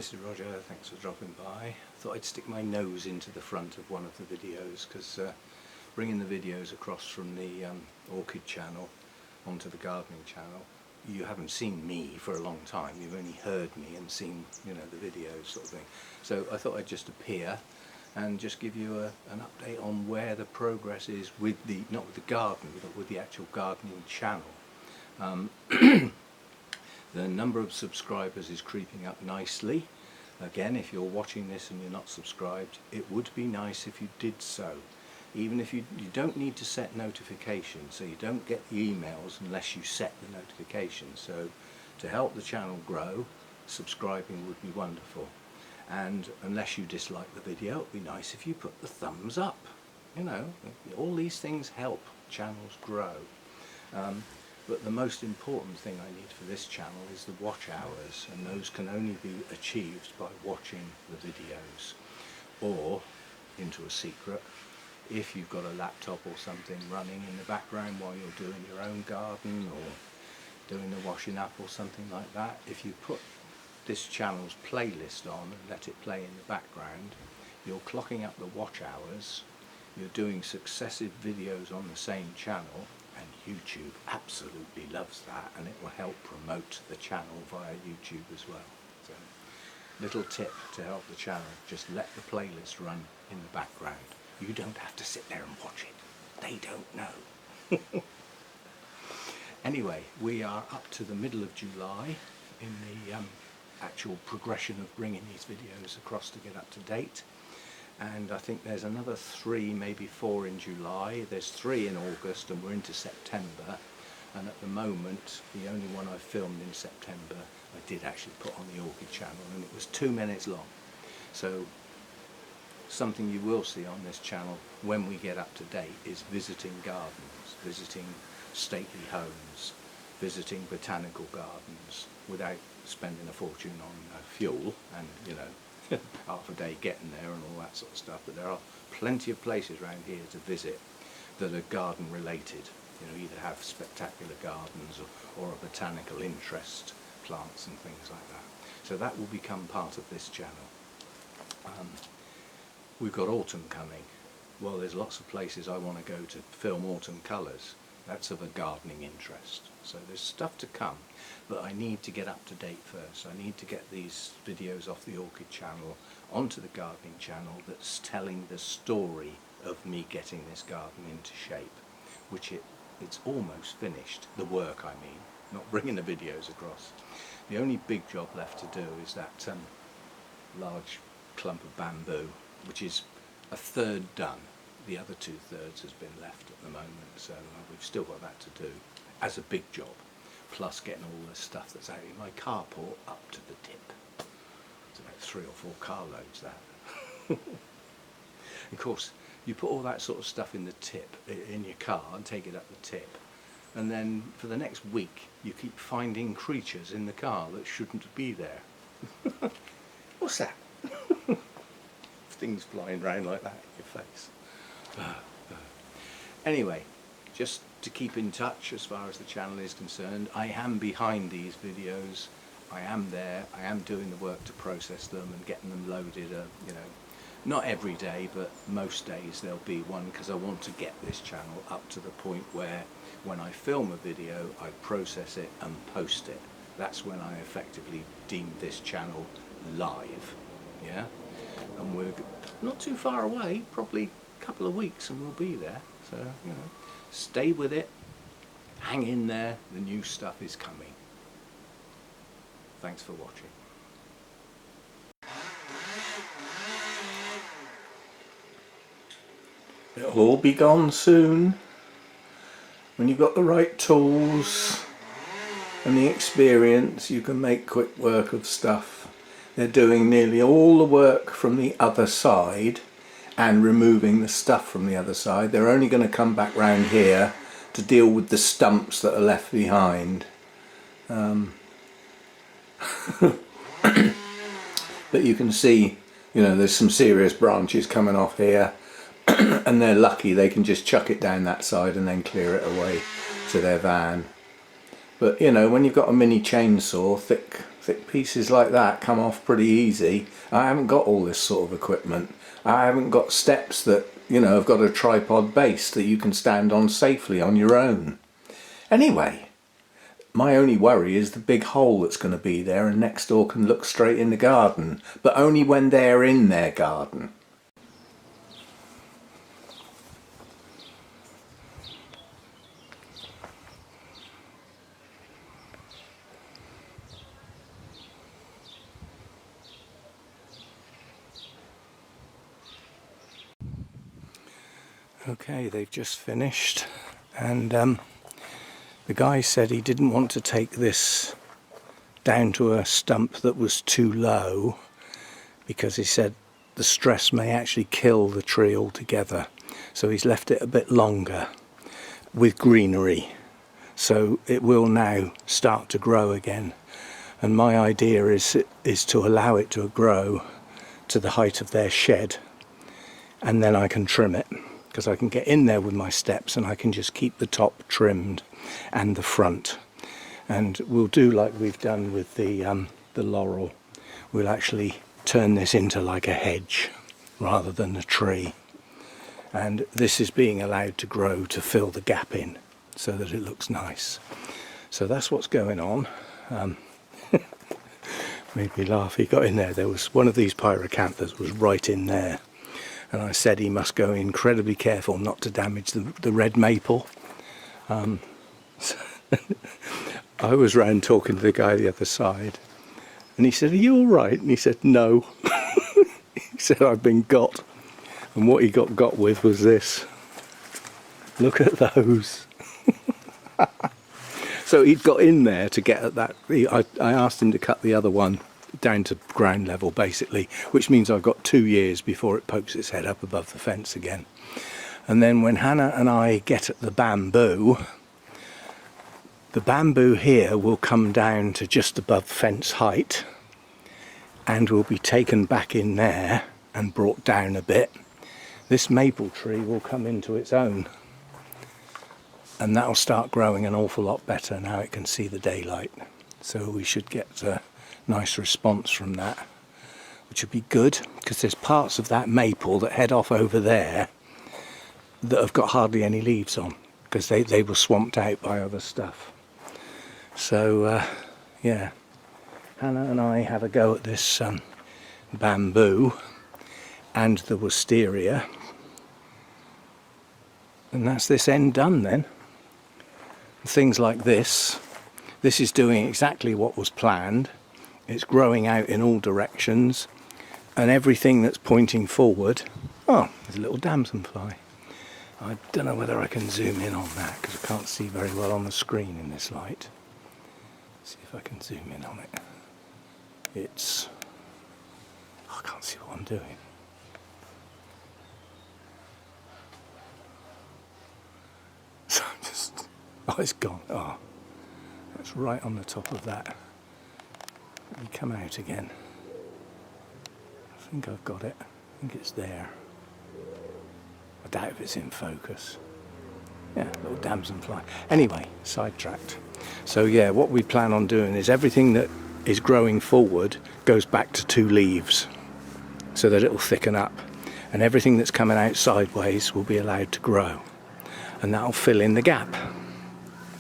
this is Roger, thanks for dropping by. Thought I'd stick my nose into the front of one of the videos because bringing the videos across from the Orchid channel onto the gardening channel, you haven't seen me for a long time, you've only heard me and seen, you know, the videos sort of thing. So I thought I'd just appear and just give you an update on where the progress is with the, not with the garden, but with the actual gardening channel. The number of subscribers is creeping up nicely. Again, if you're watching this and you're not subscribed, it would be nice if you did so. Even if you don't need to set notifications, so you don't get the emails unless you set the notifications. So to help the channel grow, subscribing would be wonderful. And unless you dislike the video, it would be nice if you put the thumbs up. You know, all these things help channels grow. But the most important thing I need for this channel is the watch hours, and those can only be achieved by watching the videos. Or, into a secret, if you've got a laptop or something running in the background while you're doing your own garden or doing the washing up or something like that, if you put this channel's playlist on and let it play in the background, you're clocking up the watch hours, you're doing successive videos on the same channel, and YouTube absolutely loves that, and it will help promote the channel via YouTube as well. So, little tip to help the channel, just let the playlist run in the background. You don't have to sit there and watch it. They don't know. Anyway, we are up to the middle of July in the actual progression of bringing these videos across to get up to date. And I think there's another 3, maybe 4 in July, there's 3 in August, and we're into September. And at the moment, the only one I filmed in September, I did actually put on the Orchid channel, and it was 2 minutes long. So something you will see on this channel when we get up to date is visiting gardens, visiting stately homes, visiting botanical gardens without spending a fortune on fuel and, you know, half a day getting there and all that sort of stuff. But there are plenty of places around here to visit that are garden related. You know, either have spectacular gardens or a botanical interest, plants and things like that. So that will become part of this channel. We've got autumn coming. Well, there's lots of places I want to go to film autumn colours. That's of a gardening interest. So there's stuff to come, but I need to get up to date first. I need to get these videos off the Orchid channel onto the gardening channel that's telling the story of me getting this garden into shape, which it's almost finished, the work I mean, not bringing the videos across. The only big job left to do is that large clump of bamboo, which is a third done. The other 2/3 has been left at the moment, so we've still got that to do as a big job, plus getting all the stuff that's out in my carport up to the tip. It's about 3 or 4 carloads, that. Of course, you put all that sort of stuff in the tip, in your car, and take it up the tip, and then for the next week you keep finding creatures in the car that shouldn't be there. What's that? Things flying around like that in your face. Anyway, just to keep in touch as far as the channel is concerned, I am behind these videos. I am there. I am doing the work to process them and getting them loaded. You know, not every day, but most days there'll be one, because I want to get this channel up to the point where when I film a video, I process it and post it. That's when I effectively deem this channel live. Yeah, and we're not too far away, probably a couple of weeks and we'll be there. So, you know, stay with it, hang in there, the new stuff is coming. Thanks for watching. It'll all be gone soon. When you've got the right tools and the experience, you can make quick work of stuff. They're doing nearly all the work from the other side and removing the stuff from the other side. They're only going to come back round here to deal with the stumps that are left behind. But you can see, you know, there's some serious branches coming off here and they're lucky they can just chuck it down that side and then clear it away to their van. But you know, when you've got a mini chainsaw, thick thick pieces like that come off pretty easy. I haven't got all this sort of equipment. I haven't got steps that, you know, have got a tripod base that you can stand on safely on your own. Anyway, my only worry is the big hole that's going to be there, and next door can look straight in the garden, but only when they're in their garden. Okay, they've just finished, and the guy said he didn't want to take this down to a stump that was too low, because he said the stress may actually kill the tree altogether. So he's left it a bit longer with greenery, so it will now start to grow again. And my idea is to allow it to grow to the height of their shed, and then I can trim it, because I can get in there with my steps and I can just keep the top trimmed and the front. And we'll do like we've done with the laurel. We'll actually turn this into like a hedge rather than a tree. And this is being allowed to grow to fill the gap in so that it looks nice. So that's what's going on. Made me laugh. He got in there. There was one of these pyrocanthus was right in there. And I said he must go incredibly careful not to damage the red maple. I was round talking to the guy the other side, and he said, "Are you all right?" And he said, "No." He said, "I've been got." And what he got with was this. Look at those. So he'd got in there to get at that. I asked him to cut the other one down to ground level, basically, which means I've got 2 years before it pokes its head up above the fence again. And then when Hannah and I get at the bamboo here will come down to just above fence height and will be taken back in there and brought down a bit. This maple tree will come into its own, and that'll start growing an awful lot better now it can see the daylight. So we should get a nice response from that, which would be good, because there's parts of that maple that head off over there that have got hardly any leaves on, because they were swamped out by other stuff. So yeah, Hannah and I have a go at this bamboo and the wisteria, and that's this end done then. Things like this is doing exactly what was planned. It's growing out in all directions, and everything that's pointing forward. Oh, there's a little damselfly. I don't know whether I can zoom in on that, because I can't see very well on the screen in this light. Let's see if I can zoom in on it. It's... oh, I can't see what I'm doing. So I'm just... oh, it's gone. Oh, that's right on the top of that. Let me come out again. I think I've got it. I think it's there. I doubt if it's in focus. Yeah, little damselfly. Anyway, sidetracked. So yeah, what we plan on doing is everything that is growing forward goes back to 2 leaves, so that it will thicken up, and everything that's coming out sideways will be allowed to grow, and that'll fill in the gap,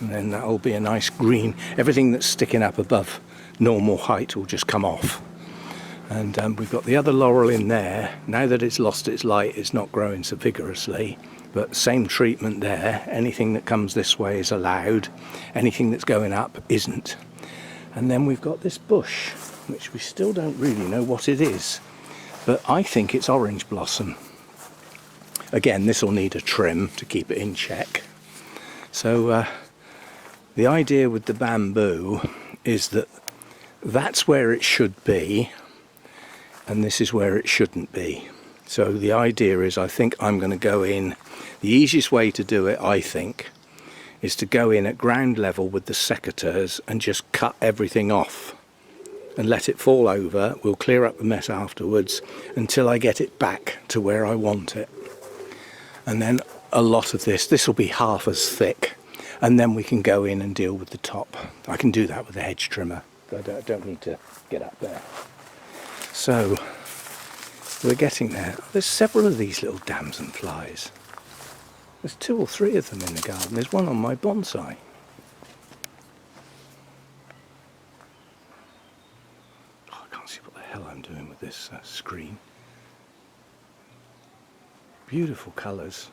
and then that'll be a nice green. Everything that's sticking up above normal height will just come off. And we've got the other laurel in there. Now that it's lost its light, it's not growing so vigorously, but same treatment there. Anything that comes this way is allowed, anything that's going up isn't. And then we've got this bush, which we still don't really know what it is, but I think it's orange blossom. Again, this will need a trim to keep it in check. So the idea with the bamboo is that that's where it should be, and this is where it shouldn't be. So the idea is, I think I'm going to go in, the easiest way to do it, I think, is to go in at ground level with the secateurs and just cut everything off and let it fall over. We'll clear up the mess afterwards until I get it back to where I want it. And then a lot of this will be half as thick, and then we can go in and deal with the top. I can do that with a hedge trimmer. I don't need to get up there. So we're getting there. There's several of these little damselflies. There's 2 or 3 of them in the garden. There's one on my bonsai. Oh, I can't see what the hell I'm doing with this screen. Beautiful colours.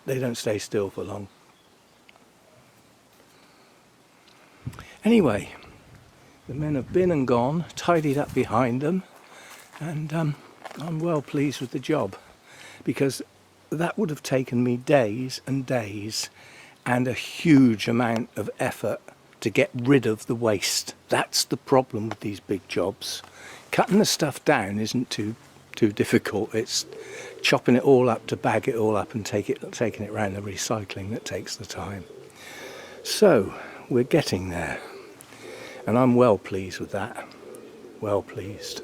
They don't stay still for long. Anyway, the men have been and gone, tidied up behind them, and I'm well pleased with the job, because that would have taken me days and days and a huge amount of effort to get rid of the waste. That's the problem with these big jobs. Cutting the stuff down isn't too difficult. It's chopping it all up to bag it all up and taking it around the recycling that takes the time. So we're getting there, and I'm well pleased with that. Well pleased.